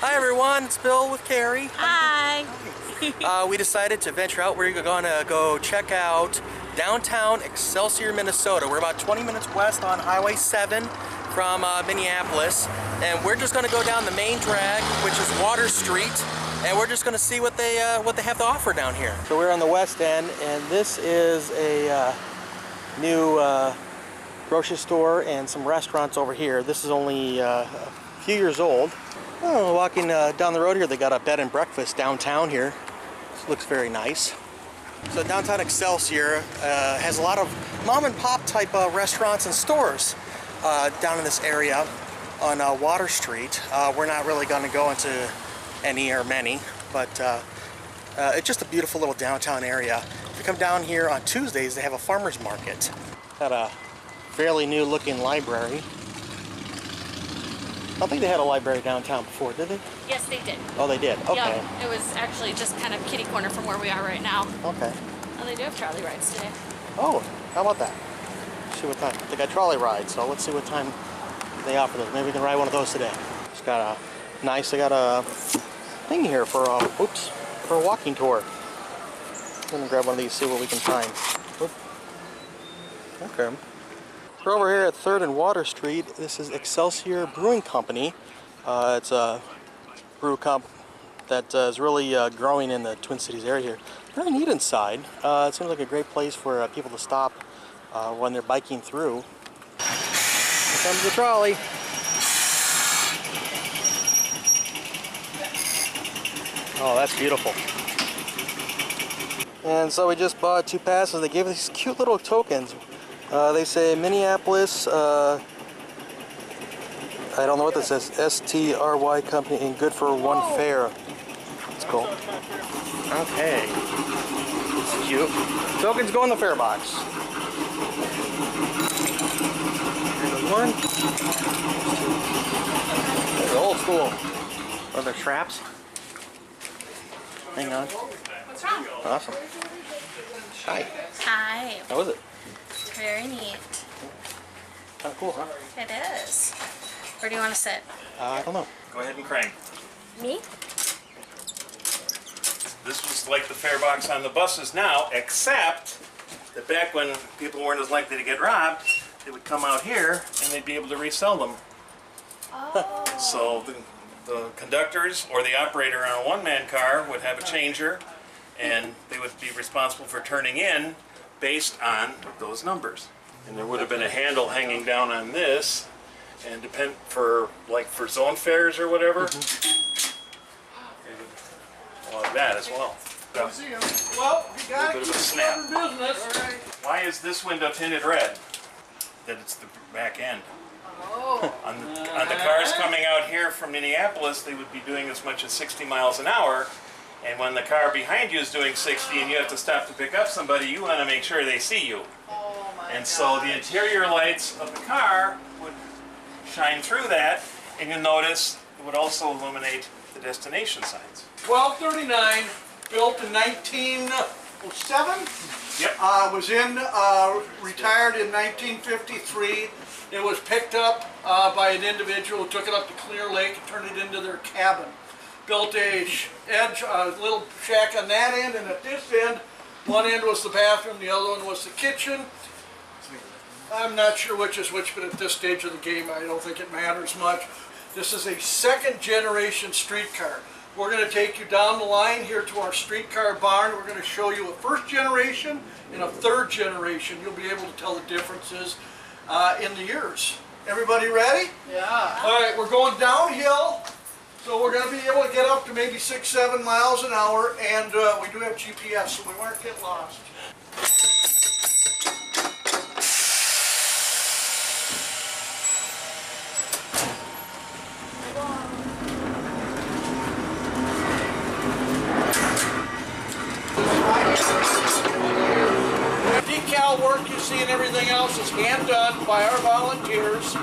Hi everyone, it's Bill with Carrie. Hi. We decided to venture out. We're going to go check out downtown Excelsior, Minnesota. We're about 20 minutes west on Highway 7 from Minneapolis, and we're just going to go down the main drag, which is Water Street, and we're just going to see what they have to offer down here. So we're on the west end, and this is a new grocery store and some restaurants over here. This is only a few years old. Oh, walking down the road here, they got a bed and breakfast downtown here. This looks very nice. So downtown Excelsior has a lot of mom and pop type restaurants and stores down in this area on Water Street. We're not really going to go into any or many, but it's just a beautiful little downtown area. If you come down here on Tuesdays, they have a farmer's market. Got a fairly new looking library. I don't think they had a library downtown before, did they? Yes, they did. Oh, they did? Okay. Yeah, it was actually just kind of kitty corner from where we are right now. Okay. Oh, they do have trolley rides today. Oh, how about that? Let's see what time. They got trolley rides, so let's see what time they offer those. Maybe we can ride one of those today. It's got a nice, they got a thing here for a walking tour. I'm gonna grab one of these, see what we can find. Oop. Okay. We're over here at 3rd and Water Street. This is Excelsior Brewing Company. It's a brew comp that is really growing in the Twin Cities area here. Very neat inside. It seems like a great place for people to stop when they're biking through. Here comes the trolley. Oh, that's beautiful. And so we just bought 2 passes. They gave us these cute little tokens. They say Minneapolis, I don't know what this says, STRY company and good for 1 fare. That's cool. Okay. It's cute. Tokens go in the fare box. There's one. There's old school. Are there straps? Hang on. What's wrong? Awesome. Hi. Hi. How was it? Very neat. Kind of cool, huh? It is. Where do you want to sit? I don't know. Go ahead and crank. Me? This was like the fare box on the buses now, except that back when people weren't as likely to get robbed, they would come out here and they'd be able to resell them. Oh. So the conductors or the operator on a one-man car would have a changer, and they would be responsible for turning in based on those numbers. And there would have been a handle hanging down on this, and depend for zone fares or whatever, like that as well. Well, you got to keep starting business. Why is this window tinted red? That it's the back end. Oh. On the cars coming out here from Minneapolis, they would be doing as much as 60 miles an hour. And when the car behind you is doing 60 and you have to stop to pick up somebody, you want to make sure they see you. Oh my And so the interior lights of the car would shine through that, and you'll notice it would also illuminate the destination signs. 1239, built in 1907. Yep. Was retired in 1953. It was picked up by an individual who took it up to Clear Lake and turned it into their cabin. Built a little shack on that end, and at this end, one end was the bathroom, the other one was the kitchen. I'm not sure which is which, but at this stage of the game, I don't think it matters much. This is a 2nd generation streetcar. We're going to take you down the line here to our streetcar barn. We're going to show you a 1st generation and a 3rd generation. You'll be able to tell the differences in the years. Everybody ready? Yeah. All right, we're going downhill. So we're going to be able to get up to maybe 6-7 miles an hour, and we do have GPS, so we won't get lost. The decal work you see and everything else is hand done by our volunteers.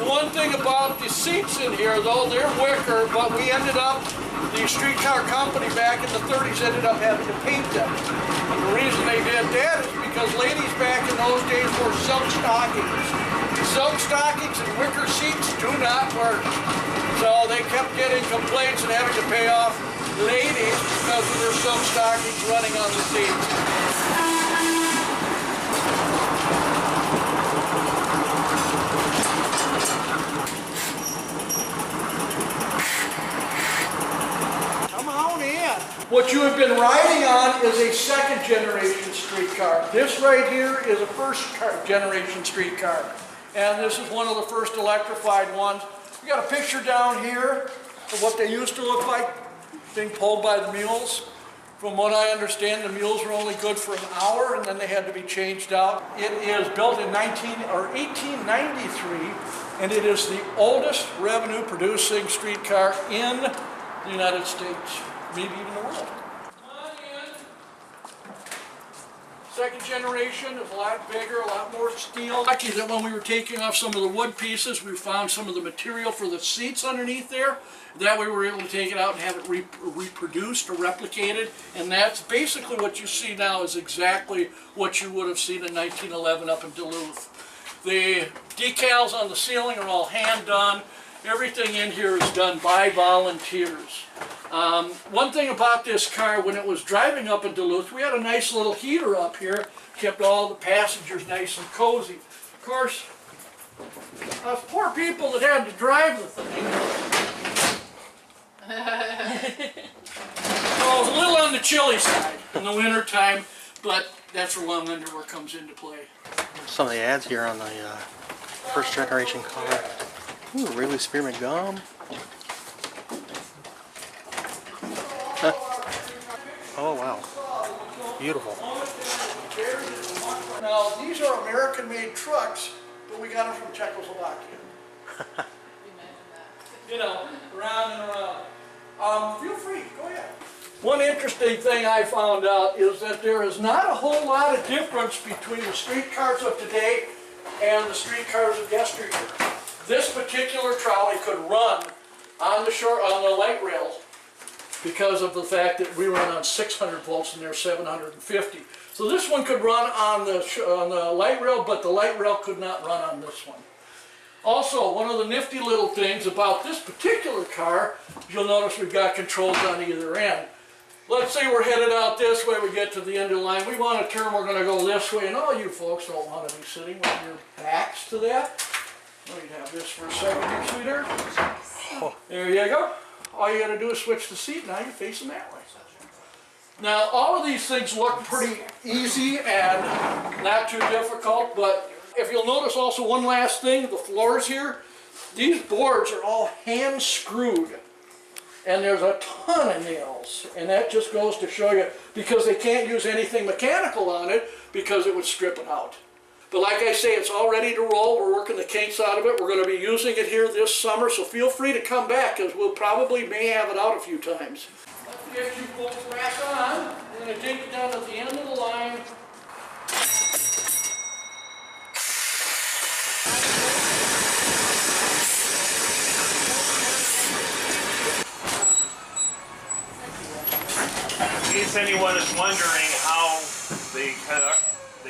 One thing about the seats in here, though, they're wicker, but we ended up, the streetcar company back in the 30s ended up having to paint them. And the reason they did that is because ladies back in those days wore silk stockings. Silk stockings and wicker seats do not work. So they kept getting complaints and having to pay off ladies because of their silk stockings running on the seats. What you have been riding on is a second generation streetcar. This right here is a first generation streetcar. And this is one of the first electrified ones. We got a picture down here of what they used to look like, being pulled by the mules. From what I understand, the mules were only good for an hour and then they had to be changed out. It is built in 1893 and it is the oldest revenue producing streetcar in the United States. Maybe even the world. Come on in. Second generation is a lot bigger, a lot more steel. Lucky that when we were taking off some of the wood pieces, we found some of the material for the seats underneath there. That way we were able to take it out and have it reproduced or replicated. And that's basically what you see now is exactly what you would have seen in 1911 up in Duluth. The decals on the ceiling are all hand done. Everything in here is done by volunteers. One thing about this car, when it was driving up in Duluth, we had a nice little heater up here, kept all the passengers nice and cozy. Of course, us poor people that had to drive the thing. So it was a little on the chilly side in the winter time, but that's where long underwear comes into play. Some of the ads here on the first generation car. Ooh, Wrigley Spearmint gum. Huh. Oh wow, beautiful. Now these are American-made trucks, but we got them from Czechoslovakia. You know, around and around. Feel free, go ahead. One interesting thing I found out is that there is not a whole lot of difference between the streetcars of today and the streetcars of yesteryear. This particular trolley could run on the light rail because of the fact that we run on 600 volts and they're 750. So this one could run on the light rail, but the light rail could not run on this one. Also, one of the nifty little things about this particular car, you'll notice we've got controls on either end. Let's say we're headed out this way, we get to the end of the line, we want to turn, we're going to go this way, and all you folks don't want to be sitting with your backs to that. Let me have this for a second here, sweetheart. Oh. There you go. All you got to do is switch the seat, now you're facing that way. Now, all of these things look pretty easy and not too difficult, but if you'll notice also one last thing, the floors here, these boards are all hand screwed. And there's a ton of nails, and that just goes to show you, because they can't use anything mechanical on it because it would strip it out. But like I say, it's all ready to roll. We're working the kinks out of it. We're going to be using it here this summer, so feel free to come back because we'll probably may have it out a few times. Let's get you folks back on. We're going to take it down to the end of the line. In case anyone is wondering how they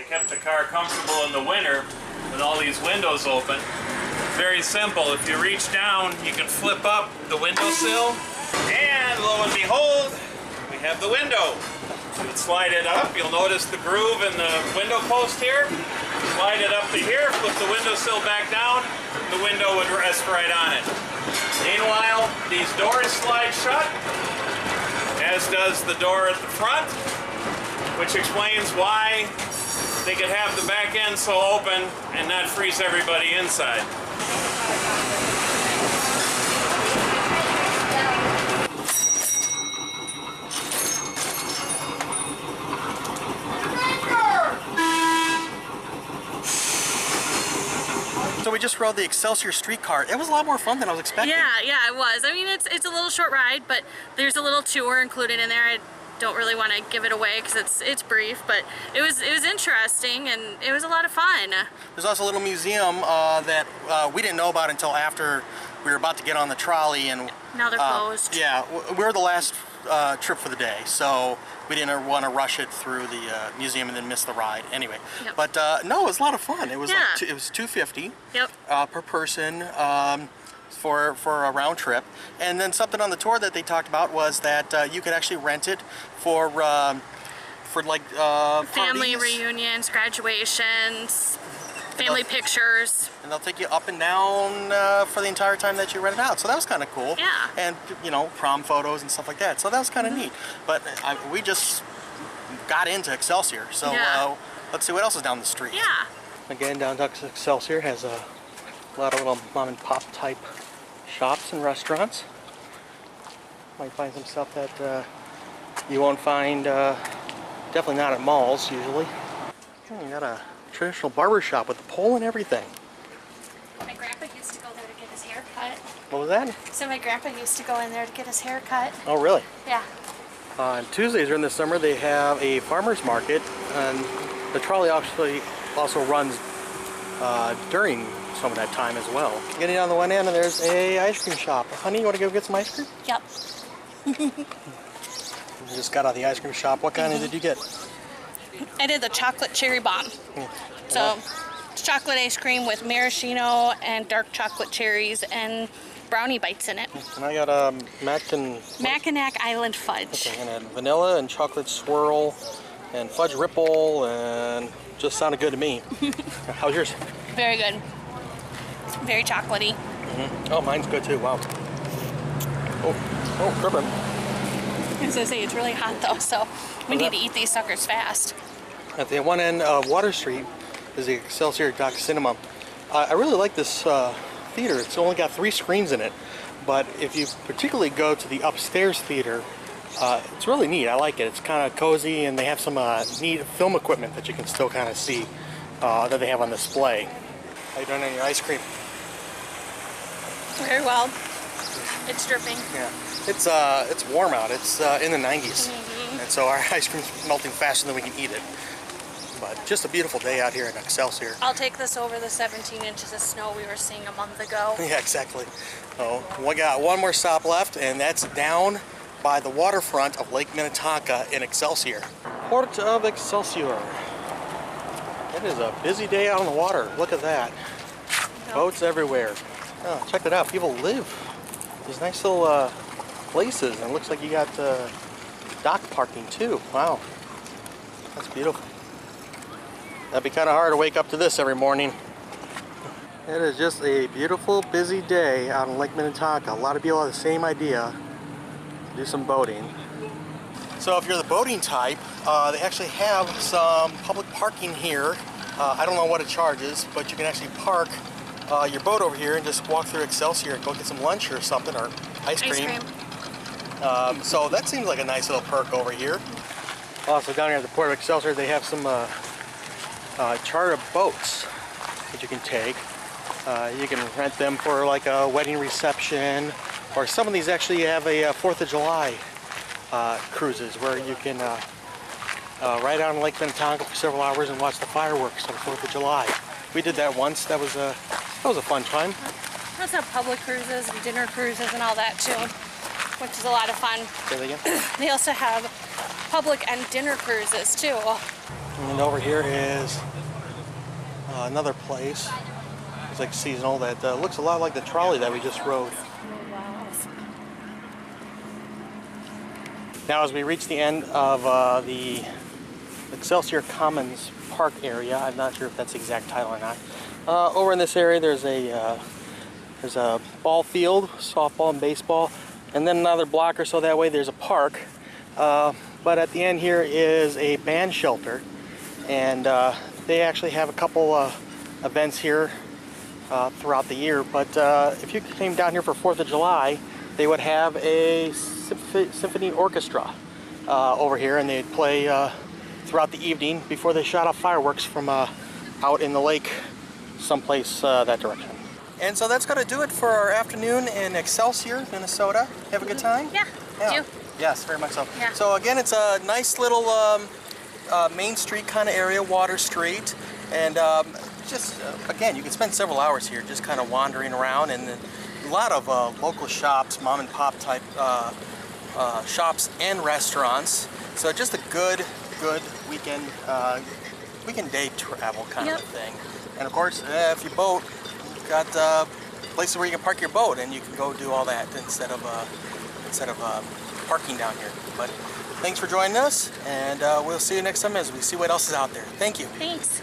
kept the car comfortable in the winter with all these windows open, it's very simple. If you reach down, you can flip up the windowsill, and lo and behold, we have the window. You would slide it up, you'll notice the groove in the window post here. Slide it up to here, flip the windowsill back down, the window would rest right on it. Meanwhile, these doors slide shut, as does the door at the front, which explains why they could have the back end so open and not freeze everybody inside. So we just rode the Excelsior Streetcar. It was a lot more fun than I was expecting. Yeah, it was. I mean, it's a little short ride, but there's a little tour included in there. I don't really want to give it away because it's brief, but it was interesting and it was a lot of fun. There's also a little museum that we didn't know about until after we were about to get on the trolley, and now they're closed. Yeah, we're the last trip for the day, so we didn't want to rush it through the museum and then miss the ride. Anyway, Yep. but no, it was a lot of fun. It was Yeah. like it was $250 Yep. per person for a round trip. And then something on the tour that they talked about was that you could actually rent it for like Family parties. reunions, graduations, family pictures. And they'll take you up and down for the entire time that you rent it out. So that was kind of cool. Yeah. And, you know, prom photos and stuff like that. So that was kind of neat. But we just got into Excelsior. So Yeah. let's see what else is down the street. Yeah. Again, downtown Excelsior has a lot of little mom and pop type shops and restaurants. Might find some stuff that you won't find, definitely not at malls usually. Oh, you got a traditional barber shop with a pole and everything. My grandpa used to go there to get his hair cut. What was that? So my grandpa used to go in there to get his hair cut. Oh, really? Yeah. On Tuesdays during the summer, they have a farmer's market, and the trolley actually also runs during some of that time as well. Getting on the one end, and there's a ice cream shop. Honey, you want to go get some ice cream? Yep. You just got out of the ice cream shop. What kind did you get? I did the chocolate cherry bomb. Hmm. So it's chocolate ice cream with maraschino and dark chocolate cherries and brownie bites in it. And I got Mackinac Island fudge. and a vanilla and chocolate swirl and fudge ripple, and just sounded good to me. How's yours? Very good. Very chocolatey. Oh, mine's good too. Wow. Oh, cribbing. As I say, it's really hot though, so we need to eat these suckers fast. At the one end of Water Street is the Excelsior Dock Cinema. I really like this theater. It's only got 3 screens in it, but if you particularly go to the upstairs theater, it's really neat. I like it. It's kind of cozy, and they have some neat film equipment that you can still kind of see that they have on display. How you doing on your ice cream? Very well. It's dripping. Yeah, it's warm out. It's in the 90s, and so our ice cream's melting faster than we can eat it. But just a beautiful day out here in Excelsior. I'll take this over the 17 inches of snow we were seeing a month ago. Yeah, exactly. So we got one more stop left, and that's down by the waterfront of Lake Minnetonka in Excelsior. Port of Excelsior. It is a busy day out on the water. Look at that. Boats everywhere. Oh, check it out. People live. These nice little places, and it looks like you got dock parking too. Wow, that's beautiful. That'd be kind of hard to wake up to this every morning. It is just a beautiful, busy day out on Lake Minnetonka. A lot of people have the same idea to do some boating. So if you're the boating type, they actually have some public parking here. I don't know what it charges, but you can actually park your boat over here and just walk through Excelsior and go get some lunch or something, or ice cream. So that seems like a nice little perk over here. Also down here at the Port of Excelsior, they have some charter boats that you can take. You can rent them for like a wedding reception, or some of these actually have a 4th of July cruises where you can ride out on Lake Minnetonka for several hours and watch the fireworks on the 4th of July. We did that once. That was a fun time. They also have public cruises and dinner cruises and all that too, which is a lot of fun. Say that again? They also have public and dinner cruises too. And over here is another place. It's like seasonal that looks a lot like the trolley that we just rode. Now as we reach the end of the Excelsior Commons Park area, I'm not sure if that's the exact title or not. Over in this area there's a ball field, softball and baseball, and then another block or so that way there's a park. But at the end here is a band shelter, and they actually have a couple events here throughout the year. But if you came down here for 4th of July, they would have a symphony orchestra over here, and they'd play throughout the evening before they shot off fireworks from out in the lake someplace that direction. And so that's going to do it for our afternoon in Excelsior, Minnesota. Have a good time? Yeah. Yeah. Do. Yes, very much so. Yeah. So again, it's a nice little Main Street kind of area, Water Street, and just again, you can spend several hours here just kind of wandering around, and a lot of local shops, mom and pop type shops and restaurants. So just a good weekend day travel kind of thing. And of course, if you boat, you've got places where you can park your boat, and you can go do all that instead of parking down here. But thanks for joining us, and we'll see you next time as we see what else is out there. Thank you. Thanks.